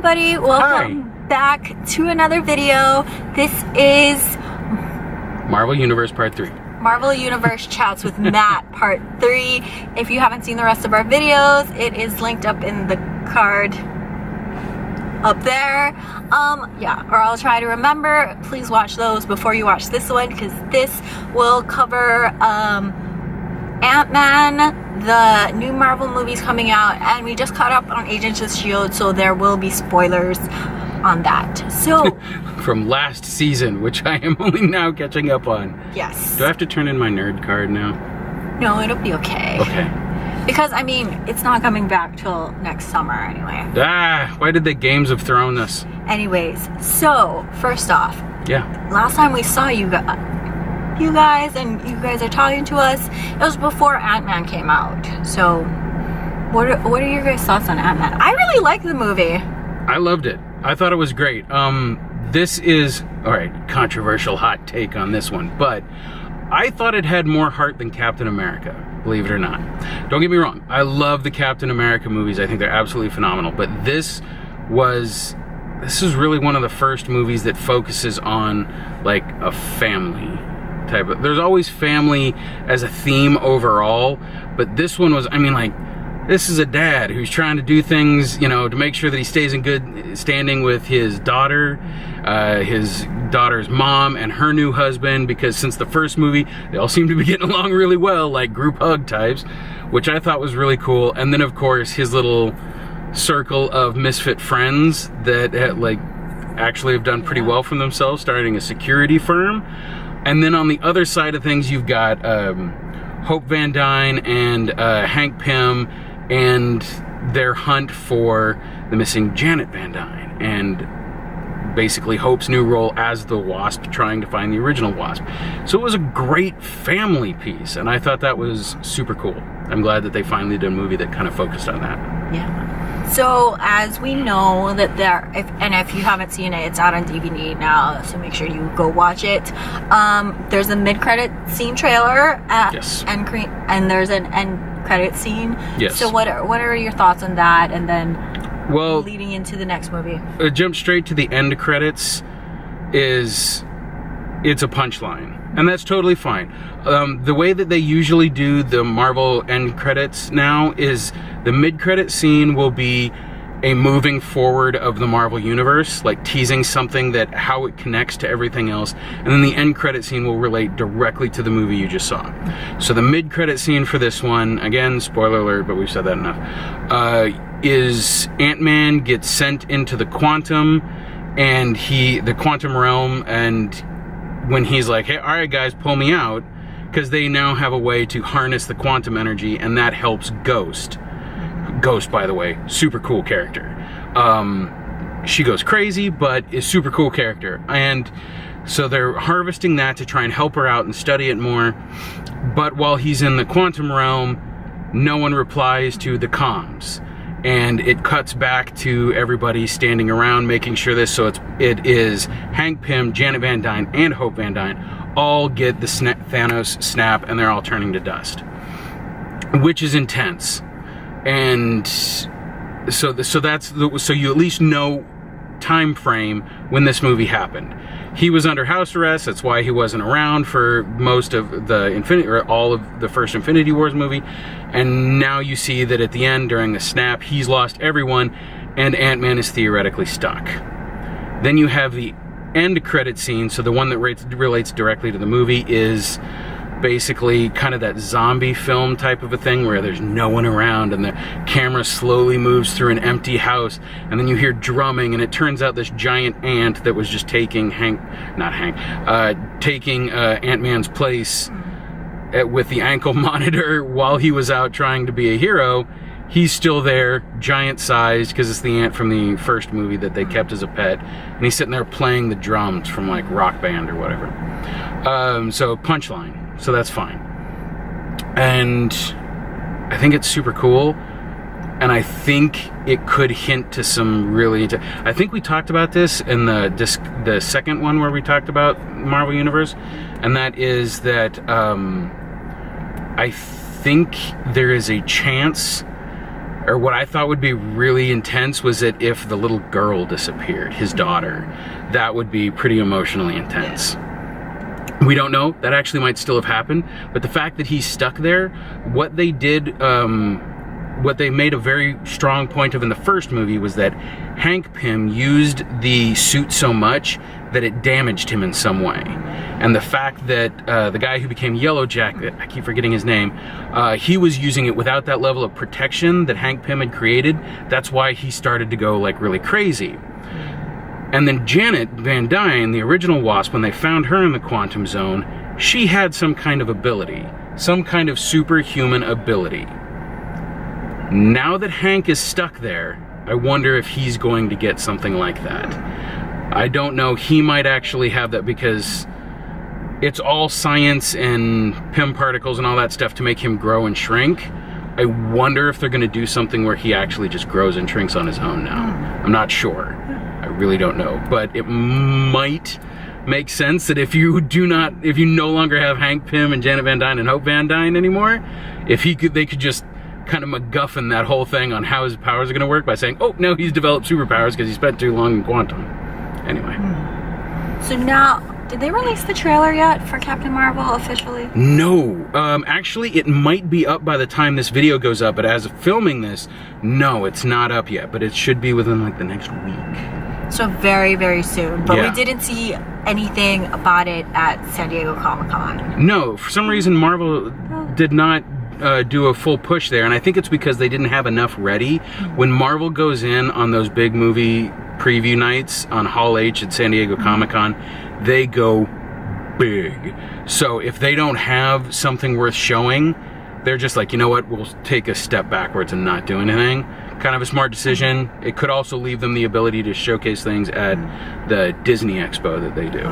everybody, welcome back to another video. This is Marvel Universe Part 3. Marvel Universe Chats with Matt Part 3. If you haven't seen the rest of our videos, it is linked up in the card up there. Or I'll try to remember. Please watch those before you watch this one, because this will cover Ant-Man, the new Marvel movies coming out, and we just caught up on Agents of S.H.I.E.L.D., so there will be spoilers on that. So from last season, which I am only now catching up on. Yes. Do I have to turn in my nerd card now? No, it'll be okay. Okay. Because, I mean, it's not coming back till next summer anyway. Why did the Games have thrown this? Anyways, so, first off. Yeah. Last time we saw you guys, and you guys are talking to us, it was before Ant-Man came out. So, what are your guys' thoughts on Ant-Man? I really liked the movie. I loved it. I thought it was great. This is, alright, controversial hot take on this one, but I thought it had more heart than Captain America, believe it or not. Don't get me wrong, I love the Captain America movies. I think they're absolutely phenomenal, but this is really one of the first movies that focuses on like a family type of, there's always family as a theme overall, but this one was, I mean, like, this is a dad who's trying to do things, you know, to make sure that he stays in good standing with his daughter's mom and her new husband, because since the first movie, they all seem to be getting along really well, like group hug types, which I thought was really cool. And then, of course, his little circle of misfit friends that actually have done pretty well for themselves, starting a security firm. And then on the other side of things, you've got Hope Van Dyne and Hank Pym and their hunt for the missing Janet Van Dyne, and basically Hope's new role as the Wasp, trying to find the original Wasp. So it was a great family piece, and I thought that was super cool. I'm glad that they finally did a movie that kind of focused on that. Yeah. So as we know that if you haven't seen it, it's out on DVD now, so make sure you go watch it. There's a mid-credit scene trailer, yes, and there's an end credit scene. Yes. So what are your thoughts on that, and then leading into the next movie? Jump straight to the end credits. It's a punchline, and that's totally fine. The way that they usually do the Marvel end credits now is the mid-credit scene will be a moving forward of the Marvel Universe, like teasing something that how it connects to everything else, and then the end credit scene will relate directly to the movie you just saw. So the mid-credit scene for this one, again, spoiler alert, but we've said that enough, is Ant-Man gets sent into the quantum realm, and when he's like, hey, all right guys, pull me out, because they now have a way to harness the quantum energy, and that helps Ghost, by the way, super cool character. She goes crazy, but is super cool character. And so they're harvesting that to try and help her out and study it more. But while he's in the quantum realm, no one replies to the comms. And it cuts back to everybody standing around making sure this, so it is Hank Pym, Janet Van Dyne, and Hope Van Dyne all get the Thanos snap, and they're all turning to dust, which is intense. And so you at least know time frame when this movie happened. He was under house arrest. That's why he wasn't around for most of the all of the first Infinity Wars movie. And now you see that at the end, during the snap, he's lost everyone, and Ant-Man is theoretically stuck. Then you have the end credit scene. So the one that relates directly to the movie is basically kind of that zombie film type of a thing, where there's no one around and the camera slowly moves through an empty house, and then you hear drumming, and it turns out this giant ant that was just taking Ant-Man's place with the ankle monitor while he was out trying to be a hero. He's still there, giant sized, because it's the ant from the first movie that they kept as a pet, and he's sitting there playing the drums from like Rock Band or whatever. So punchline. So that's fine. And I think it's super cool. And I think it could hint to some really... I think we talked about this in the second one where we talked about Marvel Universe. And that is that I think there is a chance or what I thought would be really intense was that if the little girl disappeared, his daughter, that would be pretty emotionally intense. We don't know. That actually might still have happened. But the fact that he's stuck there, what they did, what they made a very strong point of in the first movie was that Hank Pym used the suit so much that it damaged him in some way. And the fact that the guy who became Yellow Jacket, I keep forgetting his name, he was using it without that level of protection that Hank Pym had created. That's why he started to go like really crazy. And then Janet Van Dyne, the original Wasp, when they found her in the quantum zone, she had some kind of ability, some kind of superhuman ability. Now that Hank is stuck there, I wonder if he's going to get something like that. I don't know, he might actually have that because it's all science and Pym particles and all that stuff to make him grow and shrink. I wonder if they're going to do something where he actually just grows and shrinks on his own now. I'm not sure. I really don't know, but it might make sense that if you no longer have Hank Pym and Janet Van Dyne and Hope Van Dyne anymore, they could just kind of MacGuffin that whole thing on how his powers are going to work by saying, oh, no, he's developed superpowers because he spent too long in quantum. Anyway. So now, did they release the trailer yet for Captain Marvel officially? No. Actually, it might be up by the time this video goes up, but as of filming this, no, it's not up yet, but it should be within like the next week. So very, very soon. But Yeah. we didn't see anything about it at San Diego Comic Con. No, for some reason Marvel did not do a full push there, and I think it's because they didn't have enough ready. When Marvel goes in on those big movie preview nights on Hall H at San Diego Comic Con, they go big. So if they don't have something worth showing, they're just like, you know what, we'll take a step backwards and not do anything. Kind of a smart decision. It could also leave them the ability to showcase things at the Disney Expo that they do.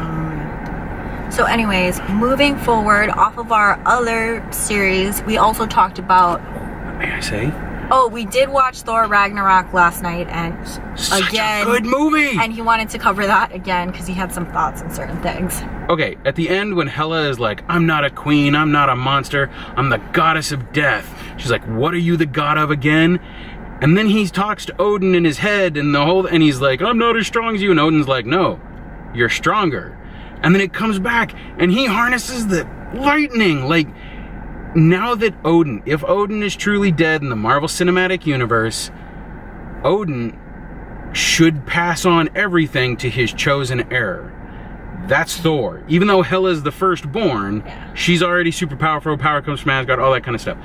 So anyways, moving forward off of our other series, we also talked about... May I say? Oh, we did watch Thor Ragnarok last night, and Such again... a good movie! And he wanted to cover that again because he had some thoughts on certain things. Okay, at the end when Hela is like, I'm not a queen, I'm not a monster, I'm the goddess of death. She's like, what are you the god of again? And then he talks to Odin in his head and he's like, I'm not as strong as you. And Odin's like, no, you're stronger. And then it comes back and he harnesses the lightning. Like, now that if Odin is truly dead in the Marvel Cinematic Universe, Odin should pass on everything to his chosen heir. That's Thor. Even though Hela's the firstborn, she's already super powerful, power comes from Asgard, all that kind of stuff.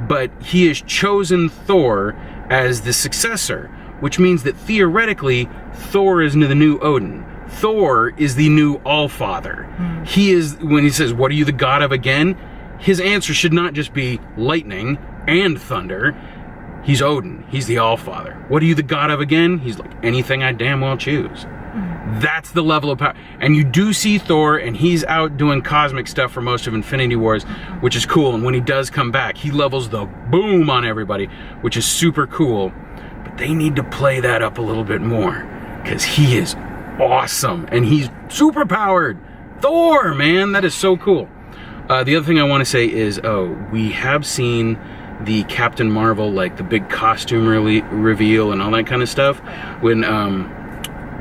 But he has chosen Thor as the successor, which means that theoretically, Thor is the new Odin. Thor is the new All-Father. He is, when he says, what are you the god of again? His answer should not just be lightning and thunder. He's Odin. He's the All-Father. What are you the god of again? He's like, anything I damn well choose. That's the level of power. And you do see Thor, and he's out doing cosmic stuff for most of Infinity Wars, which is cool. And when he does come back, he levels the boom on everybody, which is super cool. But they need to play that up a little bit more, because he is awesome, and he's super powered. Thor, man, that is so cool. The other thing I want to say is, we have seen the Captain Marvel, like the big costume reveal and all that kind of stuff. When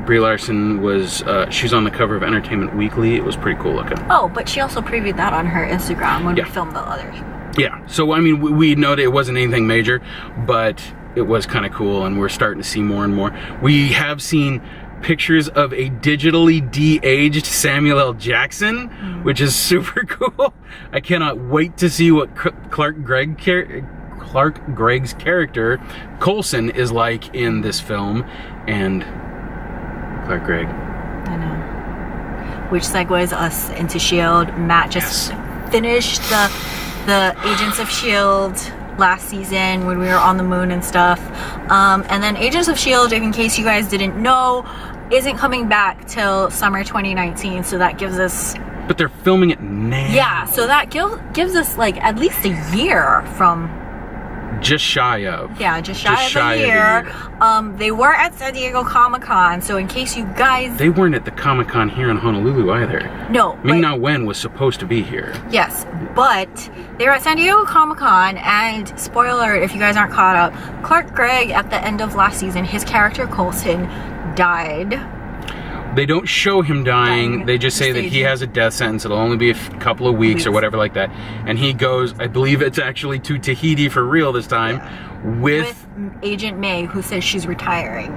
Brie Larson was, she's on the cover of Entertainment Weekly. It was pretty cool looking. Oh, but she also previewed that on her Instagram when we filmed the others. Yeah, so I mean, we know that it wasn't anything major, but it was kind of cool, and we're starting to see more and more. We have seen pictures of a digitally de-aged Samuel L. Jackson, which is super cool. I cannot wait to see what Clark Gregg's character, Coulson, is like in this film, and Clark Gregg. I know. Which segues us into S.H.I.E.L.D. Matt just finished the Agents of S.H.I.E.L.D. last season when we were on the moon and stuff. And then Agents of S.H.I.E.L.D., if in case you guys didn't know, isn't coming back till summer 2019, so that gives us... But they're filming it now. Yeah, so that gives us like at least a year from just shy of. Yeah, just shy of a year. They were at San Diego Comic Con, so in case you guys... They weren't at the Comic Con here in Honolulu either. No. Ming-Na Wen was supposed to be here. Yes, but they were at San Diego Comic Con, and spoiler alert, if you guys aren't caught up, Clark Gregg, at the end of last season, his character Coulson died. They don't show him dying. They just say that he has a death sentence. It'll only be a couple of weeks or whatever like that. And he goes, I believe it's actually to Tahiti for real this time, with Agent May, who says she's retiring.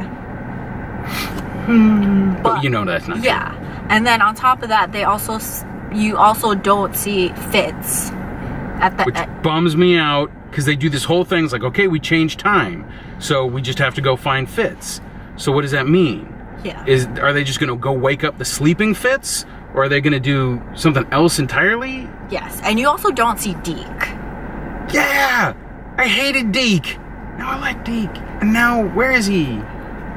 But you know that's not true. Yeah. And then on top of that, you also don't see Fitz at the Which bums me out, because they do this whole thing. It's like, okay, we changed time, so we just have to go find Fitz. So what does that mean? Yeah. Are they just going to go wake up the sleeping Fitz? Or are they going to do something else entirely? Yes. And you also don't see Deke. Yeah! I hated Deke. Now I like Deke. And now, where is he?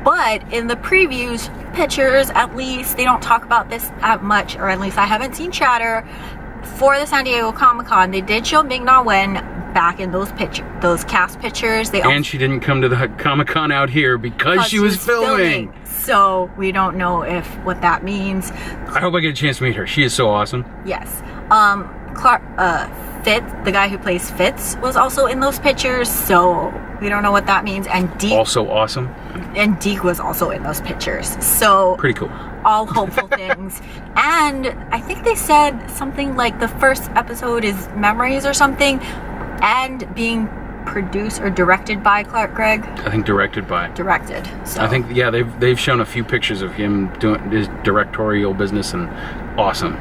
But in the previews, pictures, at least, they don't talk about this that much, or at least I haven't seen chatter. For the San Diego Comic Con, they did show Ming-Na Wen back in those cast pictures. And she didn't come to the Comic Con out here because she was filming. So we don't know what that means. I hope I get a chance to meet her. She is so awesome. Yes. Fitz, the guy who plays Fitz, was also in those pictures, so we don't know what that means. And Deke, also awesome. And Deke was also in those pictures. So pretty cool. All hopeful things. And I think they said something like the first episode is memories or something, and being produced or directed by Clark Gregg. I think directed by. Directed. So. I think, yeah, they've shown a few pictures of him doing his directorial business, and awesome.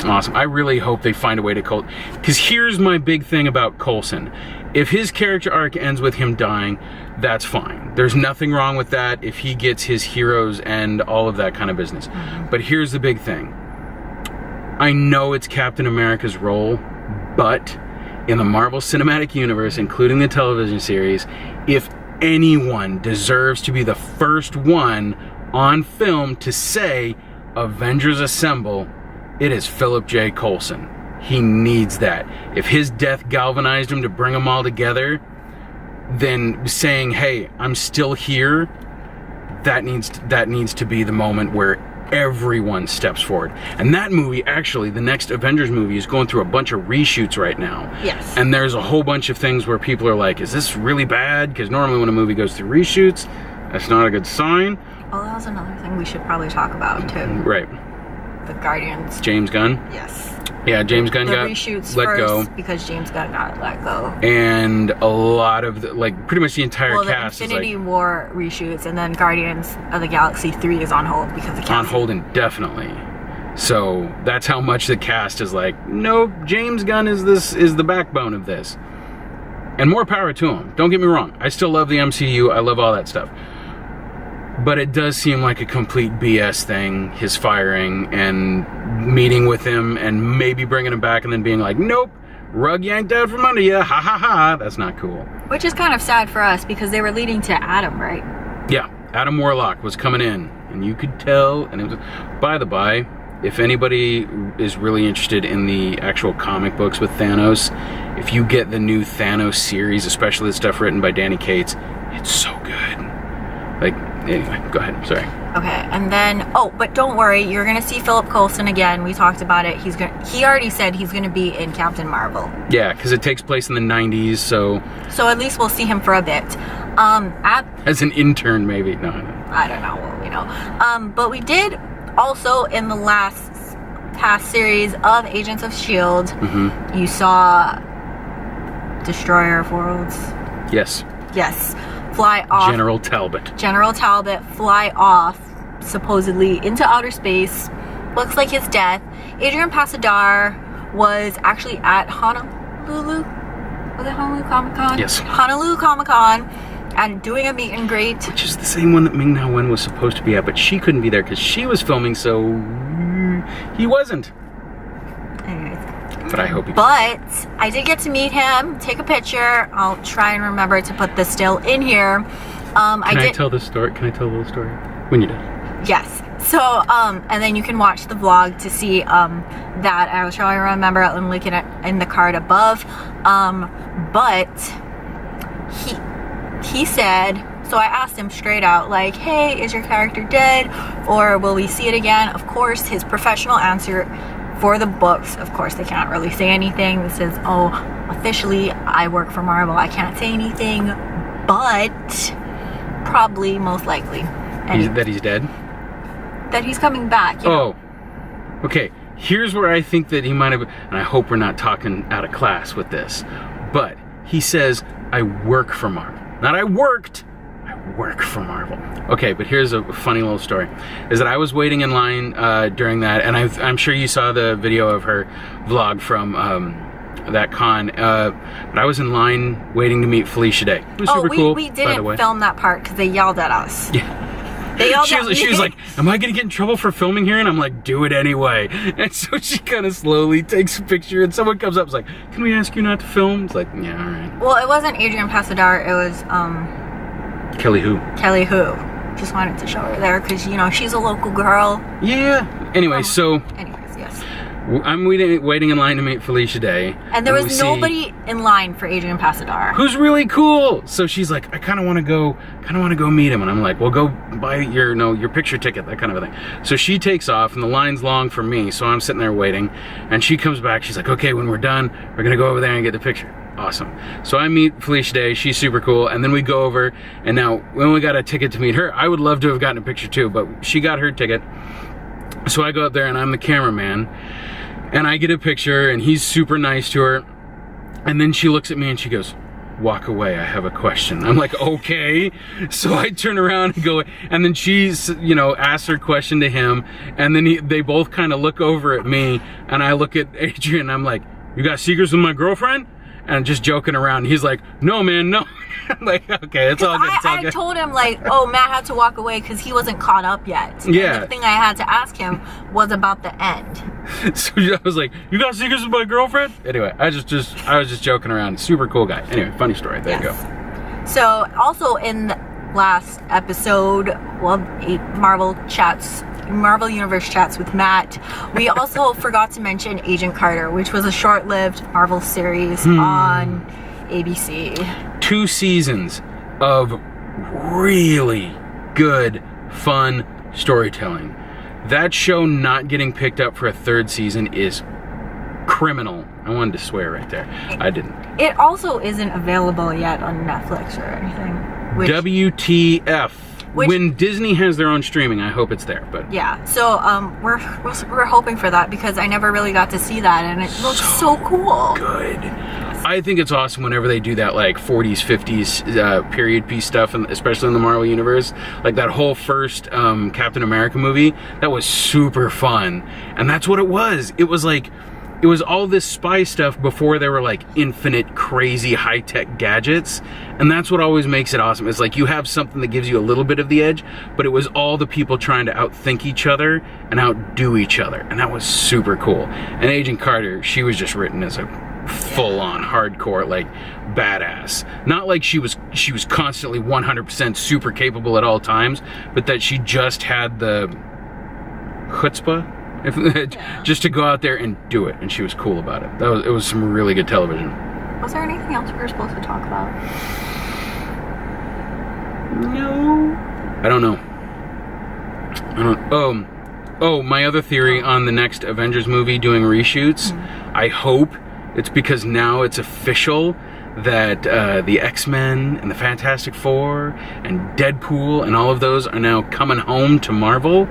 I really hope they find a way to because here's my big thing about Coulson. If his character arc ends with him dying, that's fine. There's nothing wrong with that if he gets his heroes and all of that kind of business. But here's the big thing. I know it's Captain America's role, but in the Marvel Cinematic Universe, including the television series, if anyone deserves to be the first one on film to say, Avengers Assemble, it is Philip J. Coulson. He needs that. If his death galvanized him to bring them all together, then saying, hey, I'm still here, that needs to be the moment where everyone steps forward. And that movie, actually, the next Avengers movie, is going through a bunch of reshoots right now. Yes. And there's a whole bunch of things where people are like, is this really bad? Because normally when a movie goes through reshoots, that's not a good sign. Oh, that was another thing we should probably talk about, too. Right. The Guardians. James Gunn? Yes. Yeah, James Gunn got reshoots let go. Because James Gunn got let go. And a lot of, pretty much the entire cast the Infinity War reshoots, and then Guardians of the Galaxy 3 is on hold because the cast... On hold indefinitely. So that's how much the cast is like, nope, James Gunn is the backbone of this. And more power to him. Don't get me wrong. I still love the MCU. I love all that stuff. But it does seem like a complete BS thing, his firing and meeting with him and maybe bringing him back and then being like, nope, rug yanked out from under you, ha ha ha. That's not cool. Which is kind of sad for us because they were leading to Adam, right? Yeah, Adam Warlock was coming in and you could tell. And it was, by the by, if anybody is really interested in the actual comic books with Thanos, if you get the new Thanos series, especially the stuff written by Danny Cates, it's so good. Anyway, go ahead. Sorry. Okay, and then but don't worry, you're gonna see Philip Coulson again. We talked about it. He already said he's gonna be in Captain Marvel. Yeah, because it takes place in the 90s, so at least we'll see him for a bit. As an intern, maybe. No. I don't know. Well, we know. But we did also in the past series of Agents of S.H.I.E.L.D. You saw Destroyer of Worlds. Yes. Fly off. General Talbot fly off, supposedly, into outer space. Looks like his death. Adrian Pasdar was actually at Honolulu. Was it Honolulu Comic Con? Yes. Honolulu Comic Con, and doing a meet and greet. Which is the same one that Ming-Na Wen was supposed to be at, but she couldn't be there because she was filming, so he wasn't. Anyways. But I hope he... But I did get to meet him, take a picture. I'll try and remember to put this still in here. Can I tell this story? Can I tell a little story? When you're done. Yes. So, and then you can watch the vlog to see that. I will try and remember. I'm looking at in the card above. But he said, so I asked him straight out, like, hey, is your character dead, or will we see it again? Of course, his professional answer for the books, of course, they can't really say anything. This is, oh, officially, I work for Marvel, I can't say anything, but probably, most likely. That he's dead? That he's coming back. You know? Oh, okay. Here's where I think that he might have, and I hope we're not talking out of class with this, but he says, I work for Marvel. Not I worked, I work for Marvel. Okay, but here's a funny little story. Is that I was waiting in line during that, and I'm sure you saw the video of her vlog from that con, but I was in line waiting to meet Felicia Day. It was super cool, we by the way. didn't film that part because they yelled at us. Yeah. They yelled She was like, am I gonna get in trouble for filming here? And I'm like, do it anyway. And so she kind of slowly takes a picture, and someone comes up and is like, can we ask you not to film? It's like, yeah, all right. Well, it wasn't Adrian Pasdar, it was Kelly who? Kelly who. Just wanted to show her there because, you know, she's a local girl. Yeah. Anyway, Anyways, yes. I'm waiting in line to meet Felicia Day. And there was nobody in line for Adrian Pasdar. Who's really cool. So she's like, I kind of want to go meet him. And I'm like, well, go buy your picture ticket, that kind of a thing. So she takes off, and the line's long for me. So I'm sitting there waiting, and she comes back. She's like, okay, when we're done, we're going to go over there and get the picture. Awesome. So I meet Felicia Day. She's super cool. And then we go over, and now we only got a ticket to meet her. I would love to have gotten a picture too, but she got her ticket. So I go up there, and I'm the cameraman. And I get a picture, and he's super nice to her. And then she looks at me and she goes, walk away, I have a question. I'm like, okay. So I turn around and go, and then she's, you know, asks her question to him. And then they both kind of look over at me, and I look at Adrian, and I'm like, you got secrets with my girlfriend? And just joking around. He's like, no, man, no. I'm like, okay, it's all good. I told him, like, oh, Matt had to walk away because he wasn't caught up yet. Yeah. And the thing I had to ask him was about the end. So I was like, you got secrets with my girlfriend? Anyway, I was just joking around. Super cool guy. Anyway, funny story. There you go. So, also in the last episode, well, Marvel Universe chats with Matt, we also forgot to mention Agent Carter, which was a short-lived Marvel series on ABC. 2 seasons of really good, fun storytelling. That show not getting picked up for a 3rd season is criminal. I wanted to swear right there. I didn't. It also isn't available yet on Netflix or anything. WTF. When Disney has their own streaming, I hope it's there. But yeah, so we're hoping for that because I never really got to see that, and it looks so cool. Good. I think it's awesome whenever they do that, like 40s, 50s period piece stuff, and especially in the Marvel universe. Like that whole first Captain America movie, that was super fun, and that's what it was. It was like, it was all this spy stuff before there were like infinite crazy high-tech gadgets, and that's what always makes it awesome. It's like you have something that gives you a little bit of the edge, but it was all the people trying to outthink each other and outdo each other, and that was super cool. And Agent Carter, she was just written as a full-on hardcore, like, badass. Not like she was constantly 100% super capable at all times, but that she just had the chutzpah, just to go out there and do it, and she was cool about it. It was some really good television. Was there anything else we were supposed to talk about? No. I don't know. Oh, my other theory on the next Avengers movie doing reshoots, I hope it's because now it's official that the X-Men and the Fantastic Four and Deadpool and all of those are now coming home to Marvel.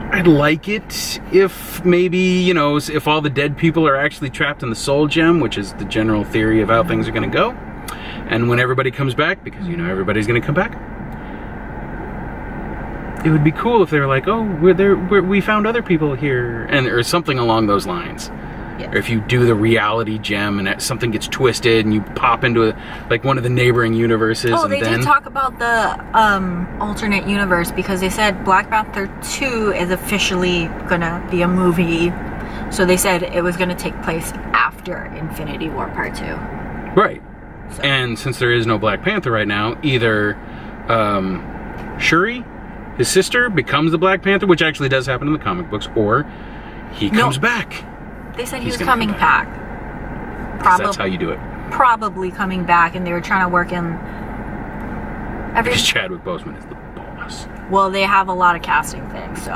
I'd like it if maybe, you know, if all the dead people are actually trapped in the Soul Gem, which is the general theory of how things are going to go. And when everybody comes back, because, you know, everybody's going to come back, it would be cool if they were like, oh, we found other people here, or something along those lines. Yes. Or if you do the reality gem and something gets twisted and you pop into like one of the neighboring universes. Oh, they did talk about the alternate universe because they said Black Panther 2 is officially gonna be a movie. So they said it was gonna take place after Infinity War Part 2. Right. So. And since there is no Black Panther right now, either Shuri, his sister, becomes the Black Panther, which actually does happen in the comic books, or he comes back. They said he was coming back. Probably. That's how you do it. probably coming back, and they were trying to work in Because Chadwick Boseman is the boss. Well, they have a lot of casting things, so.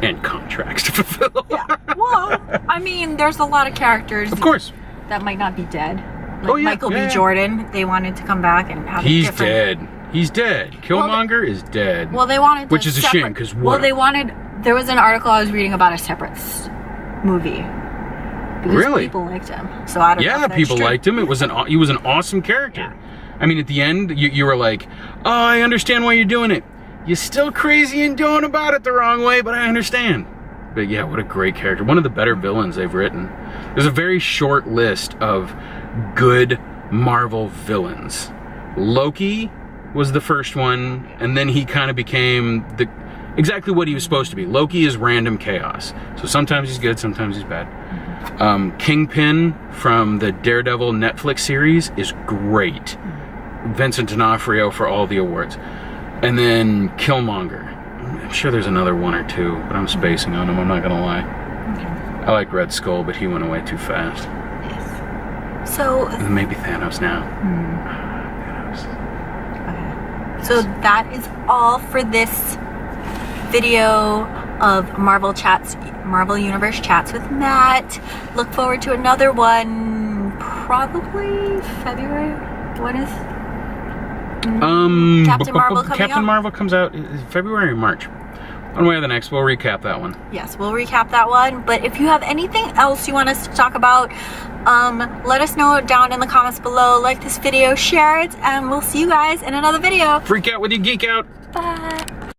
And contracts to fulfill. Yeah. Well, I mean, there's a lot of characters. Of course. That might not be dead. Like Michael B. yeah. Jordan, they wanted to come back and have He's a different... dead. He's dead. Killmonger is dead. Well, they wanted Which is a shame, because what? Well, they wanted... There was an article I was reading about a separate movie. Because Really? people liked him. So I don't know if that's people true. liked him. He was an awesome character. Yeah. I mean, at the end, you were like, oh, I understand why you're doing it. You're still crazy and going about it the wrong way, but I understand. But yeah, what a great character. One of the better villains they've written. There's a very short list of good Marvel villains. Loki was the first one, and then he kind of became exactly what he was supposed to be. Loki is random chaos. So sometimes he's good, sometimes he's bad. Kingpin from the Daredevil Netflix series is great. Vincent D'Onofrio for all the awards. And then Killmonger. I'm sure there's another one or two, but I'm spacing on him, I'm not gonna lie. Okay. I like Red Skull, but he went away too fast. Yes. So... And maybe Thanos now. Okay. So that is all for this video of Marvel Universe Chats with Matt. Look forward to another one, probably February. When is Captain Marvel coming Captain out? Marvel comes out February or March. One way or the next, we'll recap that one. Yes, we'll recap that one. But if you have anything else you want us to talk about, let us know down in the comments below. Like this video, share it, and we'll see you guys in another video. Freak out with you, geek out. Bye.